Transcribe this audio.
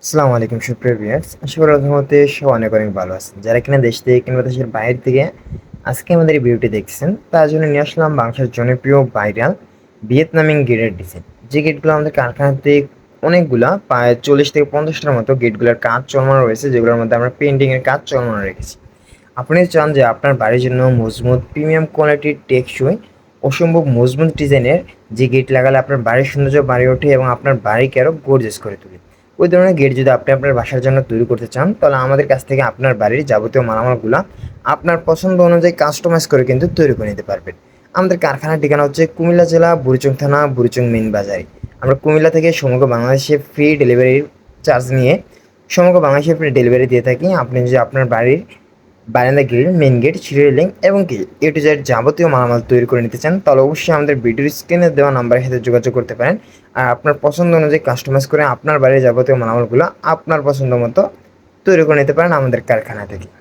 আসসালামু আলাইকুম সুপ্রিয় ভিউয়ার্স, আশা করি রহমতে সব অনেক অনেক ভালো আছেন। যারা কিনা দেশ থেকে কিংবা দেশের বাইরে থেকে আজকে আমাদের এই ভিডিওটি দেখছেন, তার জন্য নিয়ে আসলাম বাংলাদেশের জনপ্রিয় ভাইরাল ভিয়েতনামিং গেটের ডিজাইন। যে গেটগুলো আমাদের কারখানাতে অনেকগুলা প্রায় 40 থেকে 50টার মতো গেটগুলোর কাজ চলমান রয়েছে, যেগুলোর মধ্যে আমরা পেন্টিং এর কাজ চলমান রেখেছি। আপনি চান যে আপনার বাড়ির জন্য মজবুত প্রিমিয়াম কোয়ালিটির টেকসই অসম্ভব মজবুত ডিজাইনের যে গেট লাগালে আপনার বাড়ির সৌন্দর্য বাড়িয়ে ওঠে এবং আপনার বাড়িকে আরও গর্জিয়াস করে তোলে। ওই ধরনের গেট যদি আপনি আপনার বাসার জন্য তৈরি করতে চান, তাহলে আমাদের কাছ থেকে আপনার বাড়ির যাবতীয় মালামালগুলো আপনার পছন্দ অনুযায়ী কাস্টমাইজ করে কিন্তু তৈরি করে নিতে পারবেন। আমাদের কারখানার ঠিকানা হচ্ছে কুমিল্লা জেলা বুড়িচং থানা বুড়িচং মেইন বাজারে। আমরা কুমিল্লা থেকে সমগ্র বাংলাদেশে ফ্রি ডেলিভারির চার্জ নিয়ে সমগ্র বাংলাদেশে ফ্রি ডেলিভারি দিয়ে থাকি। আপনি যদি আপনার বাড়ির বারান্দা গ্রিল, মেইন গেট, সিঁড়ি রেলিং এবং কি এ টু জেড যাবতীয় মালামাল তৈরি করে নিতে চান, তাহলে অবশ্যই আমাদের ভিডিওর স্ক্রিনে দেওয়া নাম্বারের সাথে যোগাযোগ করতে পারেন। আর আপনার পছন্দ অনুযায়ী কাস্টমাইজ করে আপনার বাড়ির যাবতীয় মালামালগুলো আপনার পছন্দ মতো তৈরি করে নিতে পারেন আমাদের কারখানা থেকে।